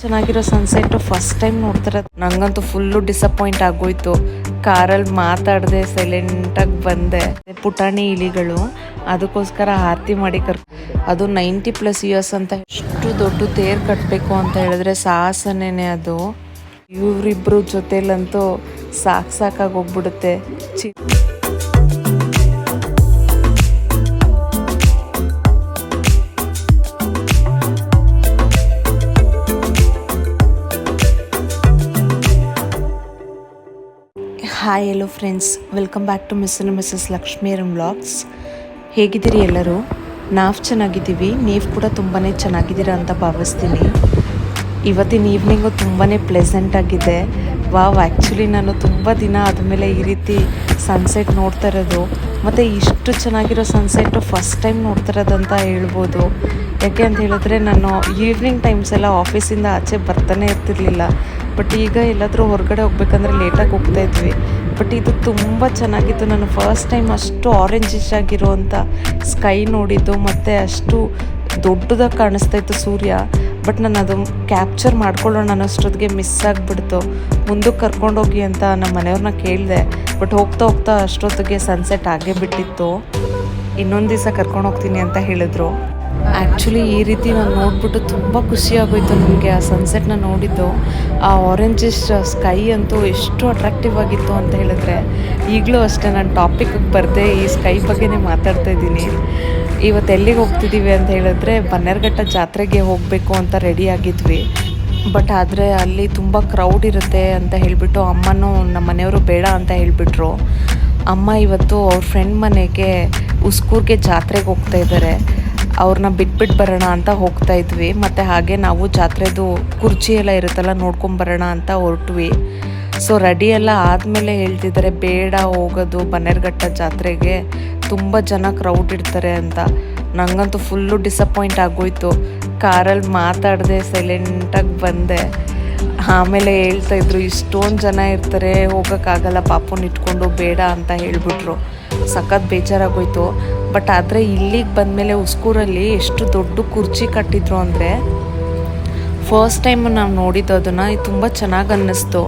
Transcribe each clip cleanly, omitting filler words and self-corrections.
ಚೆನ್ನಾಗಿರೋ sunset first time ನೋಡ್ತಿರೋದು. ನಂಗಂತೂ full disappoint ಆಗೋಯ್ತು. ಕಾರಲ್ಲಿ ಮಾತಾಡದೆ ಸೈಲೆಂಟಾಗಿ ಬಂದೆ. ಪುಟಾಣಿ ಇಲಿಗಳು ಅದಕ್ಕೋಸ್ಕರ ಆರತಿ ಮಾಡಿ ಅದು 90+ ಇಯರ್ಸ್ ಅಂತ. ಎಷ್ಟು ದೊಡ್ಡ ತೇರು ಕಟ್ಟಬೇಕು ಅಂತ ಹೇಳಿದ್ರೆ ಸಾಹಸನೇನೆ ಅದು. ಇವರಿಬ್ರು ಜೊತೆಲಂತೂ ಸಾಕಾಗಿ ಹೋಗ್ಬಿಡುತ್ತೆ. Hi hello friends, welcome back to Mr and Mrs Lakshmiram vlogs. ಹೇಗಿದ್ದೀರಿ ಎಲ್ಲರೂ? ನಾವು ಚೆನ್ನಾಗಿದ್ದೀವಿ, ನೀವು ಕೂಡ ತುಂಬಾ ಚೆನ್ನಾಗಿದ್ದೀರಾ ಅಂತ ಭಾವಿಸ್ತೀನಿ. ಇವತ್ತಿನ ಈವ್ನಿಂಗು ತುಂಬಾ ಪ್ಲೆಸೆಂಟ್ ಆಗಿದೆ. ವಾವ್, ಆ್ಯಕ್ಚುಲಿ ನಾನು ತುಂಬ ದಿನ ಆದಮೇಲೆ ಈ ರೀತಿ ಸನ್ಸೆಟ್ ನೋಡ್ತಾ ಇರೋದು, ಮತ್ತು ಇಷ್ಟು ಚೆನ್ನಾಗಿರೋ ಸನ್ಸೆಟ್ಟು ಫಸ್ಟ್ ಟೈಮ್ ನೋಡ್ತಾ ಇರೋದಂತ ಹೇಳ್ಬೋದು. ಯಾಕೆ ಅಂತ ಹೇಳಿದ್ರೆ ನಾನು ಈವ್ನಿಂಗ್ ಟೈಮ್ಸ್ ಎಲ್ಲ ಆಫೀಸಿಂದ ಆಚೆ ಬರ್ತಾನೆ ಇರ್ತಿರ್ಲಿಲ್ಲ. ಬಟ್ ಈಗ ಎಲ್ಲಾದರೂ ಹೊರಗಡೆ ಹೋಗ್ಬೇಕಂದ್ರೆ ಲೇಟಾಗಿ ಹೋಗ್ತಾ ಇದ್ವಿ. ಬಟ್ ಇದು ತುಂಬ ಚೆನ್ನಾಗಿತ್ತು. ನಾನು ಫಸ್ಟ್ ಟೈಮ್ ಅಷ್ಟು ಆರೆಂಜಿಶ್ ಆಗಿರೋವಂಥ ಸ್ಕೈ ನೋಡಿದ್ದು, ಮತ್ತು ಅಷ್ಟು ದೊಡ್ಡದಾಗಿ ಕಾಣಿಸ್ತಾ ಇತ್ತು ಸೂರ್ಯ. ಬಟ್ ನಾನು ಅದು ಕ್ಯಾಪ್ಚರ್ ಮಾಡ್ಕೊಳ್ಳೋಣ ಅನ್ನೋಷ್ಟೊತ್ತಿಗೆ ಮಿಸ್ ಆಗಿಬಿಡ್ತು. ಮುಂದಕ್ಕೆ ಕರ್ಕೊಂಡೋಗಿ ಅಂತ ನಮ್ಮ ಮನೆಯವ್ರನ್ನ ಕೇಳಿದೆ. ಬಟ್ ಹೋಗ್ತಾ ಅಷ್ಟೊತ್ತಿಗೆ ಸನ್ಸೆಟ್ ಆಗೇ ಬಿಟ್ಟಿತ್ತು. ಇನ್ನೊಂದು ದಿವಸ ಕರ್ಕೊಂಡು ಹೋಗ್ತೀನಿ ಅಂತ ಹೇಳಿದ್ರು. ಆ್ಯಕ್ಚುಲಿ ಈ ರೀತಿ ನಾನು ನೋಡಿಬಿಟ್ಟು ತುಂಬ ಖುಷಿಯಾಗೋಯ್ತು ನನಗೆ. ಆ ಸನ್ಸೆಟ್ನ ನೋಡಿದ್ದು, ಆ ಆರೆಂಜಿಶ್ ಸ್ಕೈ ಅಂತೂ ಎಷ್ಟು ಅಟ್ರಾಕ್ಟಿವ್ ಆಗಿತ್ತು ಅಂತ ಹೇಳಿದ್ರೆ. ಈಗಲೂ ಅಷ್ಟೇ ನಾನು ಟಾಪಿಕ್ಗೆ ಬರದೆ ಈ ಸ್ಕೈ ಬಗ್ಗೆನೇ ಮಾತಾಡ್ತಾ ಇದ್ದೀನಿ. ಇವತ್ತು ಎಲ್ಲಿಗೆ ಹೋಗ್ತಿದ್ದೀವಿ ಅಂತ ಹೇಳಿದ್ರೆ ಬನ್ನೇರುಘಟ್ಟ ಜಾತ್ರೆಗೆ ಹೋಗಬೇಕು ಅಂತ ರೆಡಿ ಆಗಿದ್ವಿ. ಬಟ್ ಆದರೆ ಅಲ್ಲಿ ತುಂಬ ಕ್ರೌಡ್ ಇರುತ್ತೆ ಅಂತ ಹೇಳಿಬಿಟ್ಟು ಅಮ್ಮನೂ ನಮ್ಮ ಮನೆಯವರು ಬೇಡ ಅಂತ ಹೇಳಿಬಿಟ್ರು. ಅಮ್ಮ ಇವತ್ತು ಅವ್ರ ಫ್ರೆಂಡ್ ಮನೆಗೆ ಉಸ್ಕೂರ್ಗೆ ಜಾತ್ರೆಗೆ ಹೋಗ್ತಾ ಇದ್ದಾರೆ. ಅವ್ರನ್ನ ಬಿಟ್ಬಿಟ್ಟು ಬರೋಣ ಅಂತ ಹೋಗ್ತಾ ಇದ್ವಿ. ಮತ್ತು ಹಾಗೆ ನಾವು ಜಾತ್ರೆದು ಕುರ್ಚಿ ಎಲ್ಲ ಇರುತ್ತಲ್ಲ ನೋಡ್ಕೊಂಬರೋಣ ಅಂತ ಹೊರಟ್ವಿ. ಸೊ ರೆಡಿ ಎಲ್ಲ ಆದಮೇಲೆ ಹೇಳ್ತಿದ್ದಾರೆ ಬೇಡ ಹೋಗೋದು ಬನ್ನೇರುಘಟ್ಟ ಜಾತ್ರೆಗೆ, ತುಂಬ ಜನ ಕ್ರೌಡ್ ಇರ್ತಾರೆ ಅಂತ. ನನಗಂತೂ ಫುಲ್ಲು ಡಿಸಪಾಯಿಂಟ್ ಆಗೋಯ್ತು. ಕಾರಲ್ಲಿ ಮಾತಾಡದೆ ಸೈಲೆಂಟಾಗಿ ಬಂದೆ. ಆಮೇಲೆ ಹೇಳ್ತಾಯಿದ್ರು ಇಷ್ಟೊಂದು ಜನ ಇರ್ತಾರೆ, ಹೋಗೋಕ್ಕಾಗಲ್ಲ ಪಾಪುನ ಇಟ್ಕೊಂಡು, ಬೇಡ ಅಂತ ಹೇಳಿಬಿಟ್ರು. ಸಖತ್ ಬೇಜಾರಾಗೋಯ್ತು. ಬಟ್ ಆದರೆ ಇಲ್ಲಿಗೆ ಬಂದಮೇಲೆ ಉಸ್ಕೂರಲ್ಲಿ ಎಷ್ಟು ದೊಡ್ಡ ಕುರ್ಚಿ ಕಟ್ಟಿದ್ರು ಅಂದರೆ ಫಸ್ಟ್ ಟೈಮ್ ನಾವು ನೋಡಿದ್ದು ಅದನ್ನು. ತುಂಬ ಚೆನ್ನಾಗಿ ಅನ್ನಿಸ್ತು.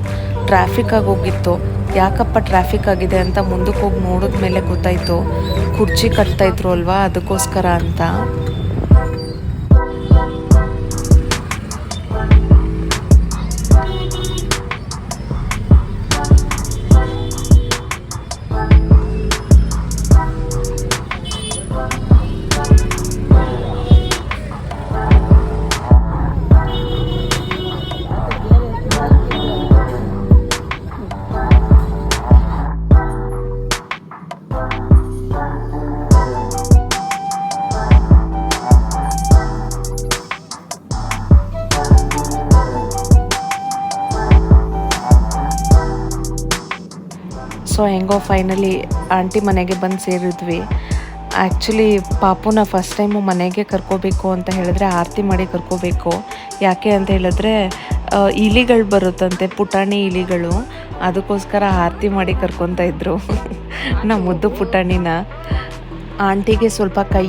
ಟ್ರಾಫಿಕ್ ಆಗಿ ಹೋಗಿತ್ತು. ಯಾಕಪ್ಪ ಟ್ರಾಫಿಕ್ ಆಗಿದೆ ಅಂತ ಮುಂದಕ್ಕೆ ಹೋಗಿ ನೋಡಿದ್ಮೇಲೆ ಗೊತ್ತಾಯಿತು, ಕುರ್ಚಿ ಕಟ್ತಾಯಿದ್ರು ಅಲ್ವಾ, ಅದಕ್ಕೋಸ್ಕರ ಅಂತ. ಸೊ ಹೆಂಗೋ ಫೈನಲಿ ಆಂಟಿ ಮನೆಗೆ ಬಂದು ಸೇರಿದ್ವಿ. ಆ್ಯಕ್ಚುಲಿ ಪಾಪುನ ಫಸ್ಟ್ ಟೈಮು ಮನೆಗೆ ಕರ್ಕೋಬೇಕು ಅಂತ ಹೇಳಿದ್ರೆ ಆರತಿ ಮಾಡಿ ಕರ್ಕೋಬೇಕು. ಯಾಕೆ ಅಂತ ಹೇಳಿದ್ರೆ ಇಲಿಗಳು ಬರುತ್ತಂತೆ, ಪುಟಾಣಿ ಇಲಿಗಳು. ಅದಕ್ಕೋಸ್ಕರ ಆರತಿ ಮಾಡಿ ಕರ್ಕೊತಾ ಇದ್ರು ನಮ್ಮ ಮುದ್ದು ಪುಟಾಣಿನ. ಆಂಟಿಗೆ ಸ್ವಲ್ಪ ಕೈ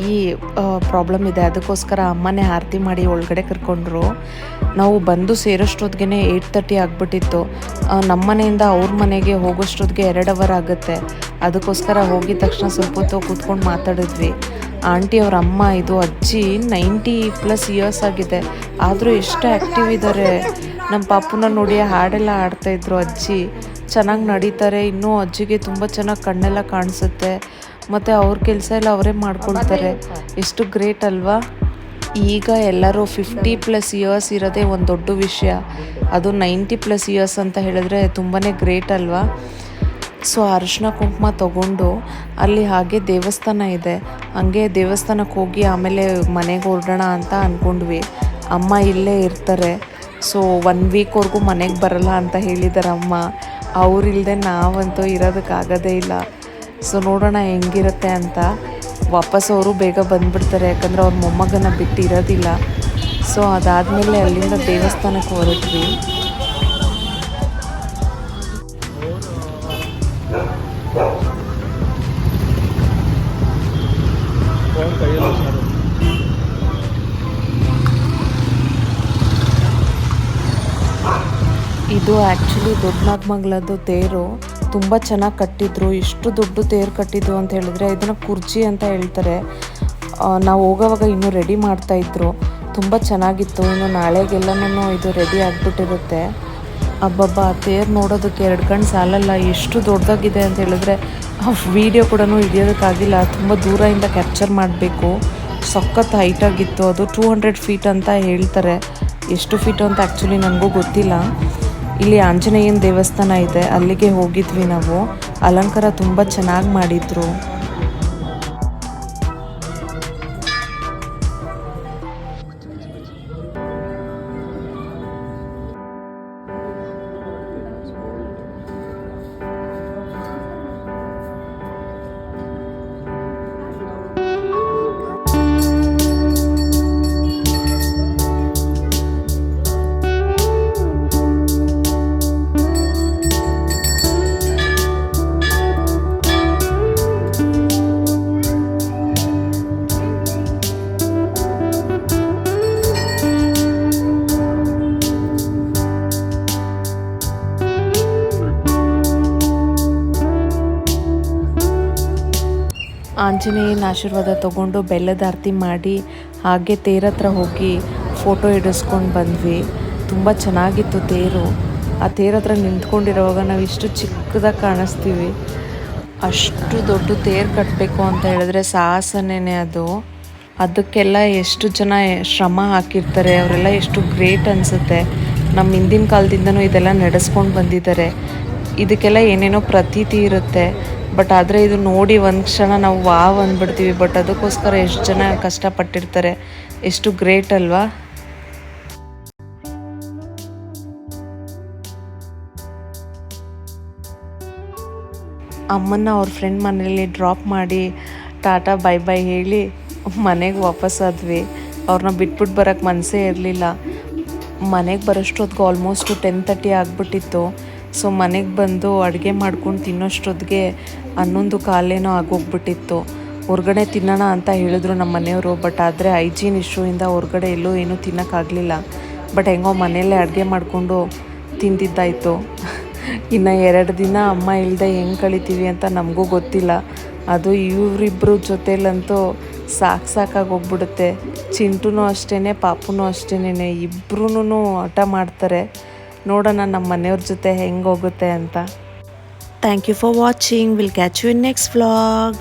ಪ್ರಾಬ್ಲಮ್ ಇದೆ, ಅದಕ್ಕೋಸ್ಕರ ಅಮ್ಮನೇ ಆರತಿ ಮಾಡಿ ಒಳಗಡೆ ಕರ್ಕೊಂಡ್ರು. ನಾವು ಬಂದು ಸೇರೋಷ್ಟೊತ್ತಿಗೆ 8:30 ಆಗಿಬಿಟ್ಟಿತ್ತು. ನಮ್ಮ ಮನೆಯಿಂದ ಅವ್ರ ಮನೆಗೆ ಹೋಗೋಷ್ಟೊತ್ತಿಗೆ 2 ಅವರ್ ಆಗುತ್ತೆ. ಅದಕ್ಕೋಸ್ಕರ ಹೋಗಿದ ತಕ್ಷಣ ಸ್ವಲ್ಪ ಹೊತ್ತು ಕೂತ್ಕೊಂಡು ಮಾತಾಡಿದ್ವಿ. ಆಂಟಿ ಅವ್ರ ಅಮ್ಮ, ಇದು ಅಜ್ಜಿ 90+ ಇಯರ್ಸ್ ಆಗಿದೆ, ಆದರೂ ಎಷ್ಟು ಆ್ಯಕ್ಟಿವ್ ಇದ್ದಾರೆ. ನಮ್ಮ ಪಾಪುನ ನೋಡಿ ಹಾಡೆಲ್ಲ ಆಡ್ತಾಯಿದ್ರು. ಅಜ್ಜಿ ಚೆನ್ನಾಗಿ ನಡೀತಾರೆ, ಇನ್ನೂ ಅಜ್ಜಿಗೆ ತುಂಬ ಚೆನ್ನಾಗಿ ಕಣ್ಣೆಲ್ಲ ಕಾಣಿಸುತ್ತೆ, ಮತ್ತು ಅವ್ರ ಕೆಲಸ ಎಲ್ಲ ಅವರೇ ಮಾಡ್ಕೊಳ್ತಾರೆ. ಎಷ್ಟು ಗ್ರೇಟ್ ಅಲ್ವಾ. ಈಗ ಎಲ್ಲರೂ 50+ ಇಯರ್ಸ್ ಇರೋದೇ ಒಂದು ದೊಡ್ಡ ವಿಷಯ, ಅದು 90+ ಇಯರ್ಸ್ ಅಂತ ಹೇಳಿದ್ರೆ ತುಂಬಾ ಗ್ರೇಟ್ ಅಲ್ವಾ. ಸೊ ಅರಿಶಿನ ಕುಂಕುಮ ತೊಗೊಂಡು ಅಲ್ಲಿ ಹಾಗೆ ದೇವಸ್ಥಾನ ಇದೆ, ಹಾಗೆ ದೇವಸ್ಥಾನಕ್ಕೆ ಹೋಗಿ ಆಮೇಲೆ ಮನೆಗೆ ಹೊರಡೋಣ ಅಂತ ಅಂದ್ಕೊಂಡ್ವಿ. ಅಮ್ಮ ಇಲ್ಲೇ ಇರ್ತಾರೆ. ಸೊ 1 ವೀಕ್ವರೆಗೂ ಮನೆಗೆ ಬರಲ್ಲ ಅಂತ ಹೇಳಿದ್ದಾರೆ ಅಮ್ಮ. ಅವರಿಲ್ಲದೆ ನಾವಂತೂ ಇರೋದಕ್ಕಾಗೋದೇ ಇಲ್ಲ. ಸೊ ನೋಡೋಣ ಹೆಂಗಿರುತ್ತೆ ಅಂತ. ವಾಪಸ್ ಅವರು ಬೇಗ ಬಂದುಬಿಡ್ತಾರೆ, ಯಾಕಂದರೆ ಅವ್ರ ಮೊಮ್ಮಗನ ಬಿಟ್ಟು ಇರೋದಿಲ್ಲ. ಸೊ ಅದಾದಮೇಲೆ ಅಲ್ಲಿಂದ ದೇವಸ್ಥಾನಕ್ಕೆ ಹೊರಟ್ವಿ. ಇದು ಆ್ಯಕ್ಚುಲಿ ದೊಡ್ಡ ನಾಗಮಂಗಲದ್ದು ತೇರು. ತುಂಬ ಚೆನ್ನಾಗಿ ಕಟ್ಟಿದ್ರು. ಎಷ್ಟು ದೊಡ್ಡ ತೇರು ಕಟ್ಟಿದ್ರು ಅಂತ ಹೇಳಿದ್ರೆ ಇದನ್ನು ಕುರ್ಚಿ ಅಂತ ಹೇಳ್ತಾರೆ. ನಾವು ಹೋಗೋವಾಗ ಇನ್ನೂ ರೆಡಿ ಮಾಡ್ತಾಯಿದ್ರು. ತುಂಬ ಚೆನ್ನಾಗಿತ್ತು. ಇನ್ನು ನಾಳೆಗೆಲ್ಲನೂ ಇದು ರೆಡಿ ಆಗಿಬಿಟ್ಟಿರುತ್ತೆ. ಅಬ್ಬಬ್ಬಾ, ತೇರು ನೋಡೋದಕ್ಕೆ 2 ಕಣ್ಣು ಸಾಲಲ್ಲ, ಎಷ್ಟು ದೊಡ್ಡದಾಗಿದೆ ಅಂತ ಹೇಳಿದ್ರೆ ವೀಡಿಯೋ ಕೂಡ ಹಿಡಿಯೋದಕ್ಕಾಗಿಲ್ಲ. ತುಂಬ ದೂರದಿಂದ ಕ್ಯಾಪ್ಚರ್ ಮಾಡಬೇಕು. ಸಖತ್ ಹೈಟಾಗಿತ್ತು. ಅದು 200 ಫೀಟ್ ಅಂತ ಹೇಳ್ತಾರೆ. ಎಷ್ಟು ಫೀಟು ಅಂತ ಆ್ಯಕ್ಚುಲಿ ನನಗೂ ಗೊತ್ತಿಲ್ಲ. ಇಲ್ಲಿ ಆಂಜನೇಯನ ದೇವಸ್ಥಾನ ಇದೆ, ಅಲ್ಲಿಗೆ ಹೋಗಿದ್ವಿ ನಾವು. ಅಲಂಕಾರ ತುಂಬ ಚೆನ್ನಾಗಿ ಮಾಡಿದರು. ಆಂಜನೇಯನ ಆಶೀರ್ವಾದ ತೊಗೊಂಡು ಬೆಲ್ಲದ ಆರತಿ ಮಾಡಿ ಹಾಗೆ ತೇರತ್ರ ಹೋಗಿ ಫೋಟೋ ಹಿಡಿಸ್ಕೊಂಡು ಬಂದ್ವಿ. ತುಂಬ ಚೆನ್ನಾಗಿತ್ತು ತೇರು. ಆ ತೇರತ್ರ ನಿಂತ್ಕೊಂಡಿರೋವಾಗ ನಾವು ಇಷ್ಟು ಚಿಕ್ಕದಾಗಿ ಕಾಣಿಸ್ತೀವಿ. ಅಷ್ಟು ದೊಡ್ಡ ತೇರು ಕಟ್ಟಬೇಕು ಅಂತ ಹೇಳಿದ್ರೆ ಸಾಹಸನೇ ಅದು. ಅದಕ್ಕೆಲ್ಲ ಎಷ್ಟು ಜನ ಶ್ರಮ ಹಾಕಿರ್ತಾರೆ, ಅವರೆಲ್ಲ ಎಷ್ಟು ಗ್ರೇಟ್ ಅನಿಸುತ್ತೆ. ನಮ್ಮ ಹಿಂದಿನ ಕಾಲದಿಂದನೂ ಇದೆಲ್ಲ ನಡೆಸ್ಕೊಂಡು ಬಂದಿದ್ದಾರೆ. ಇದಕ್ಕೆಲ್ಲ ಏನೇನೋ ಪ್ರತೀತಿ ಇರುತ್ತೆ. ಬಟ್ ಆದರೆ ಇದು ನೋಡಿ ಒಂದು ಕ್ಷಣ ನಾವು ವಾವ್ ಅಂದ್ಬಿಡ್ತೀವಿ. ಬಟ್ ಅದಕ್ಕೋಸ್ಕರ ಎಷ್ಟು ಜನ ಕಷ್ಟಪಟ್ಟಿರ್ತಾರೆ. ಎಷ್ಟು ಗ್ರೇಟ್ ಅಲ್ವಾ. ಅಮ್ಮನ್ನ ಅವ್ರ ಫ್ರೆಂಡ್ ಮನೇಲಿ ಡ್ರಾಪ್ ಮಾಡಿ ಟಾಟಾ ಬೈ ಬೈ ಹೇಳಿ ಮನೆಗೆ ವಾಪಸ್ಸಾದ್ವಿ. ಅವ್ರನ್ನ ಬಿಟ್ಬಿಟ್ಟು ಬರೋಕ್ಕೆ ಮನಸ್ಸೇ ಇರಲಿಲ್ಲ. ಮನೆಗೆ ಬರೋಷ್ಟೊತ್ತಿಗೆ ಆಲ್ಮೋಸ್ಟು 10:30 ಆಗಿಬಿಟ್ಟಿತ್ತು. ಸೊ ಮನೆಗೆ ಬಂದು ಅಡುಗೆ ಮಾಡ್ಕೊಂಡು ತಿನ್ನೋಷ್ಟೊತ್ತಿಗೆ 11:15 ಆಗೋಗ್ಬಿಟ್ಟಿತ್ತು. ಹೊರ್ಗಡೆ ತಿನ್ನೋಣ ಅಂತ ಹೇಳಿದ್ರು ನಮ್ಮ ಮನೆಯವರು. ಬಟ್ ಆದರೆ ಹೈಜೀನ್ ಇಶ್ಯೂಯಿಂದ ಹೊರ್ಗಡೆ ಎಲ್ಲೂ ಏನೂ ತಿನ್ನೋಕ್ಕಾಗಲಿಲ್ಲ. ಬಟ್ ಹೆಂಗೋ ಮನೆಯಲ್ಲೇ ಅಡುಗೆ ಮಾಡಿಕೊಂಡು ತಿಂದಿದ್ದಾಯಿತು. ಇನ್ನು 2 ದಿನ ಅಮ್ಮ ಇಲ್ಲದೆ ಹೆಂಗೆ ಕಳಿತೀವಿ ಅಂತ ನಮಗೂ ಗೊತ್ತಿಲ್ಲ. ಅದು ಇವರಿಬ್ಬರು ಜೊತೆಲಂತೂ ಸಾಕಾಗಿ ಹೋಗ್ಬಿಡುತ್ತೆ. ಚಿಂಟುನೂ ಅಷ್ಟೇ, ಪಾಪುನೂ ಅಷ್ಟೇನೆ, ಇಬ್ಬರೂ ಹಠ ಮಾಡ್ತಾರೆ. ನೋಡೋಣ ನಮ್ಮ ಮನೆಯವ್ರ ಜೊತೆ ಹೆಂಗೆ ಹೋಗುತ್ತೆ ಅಂತ. Thank you for watching. Will catch you in next vlog.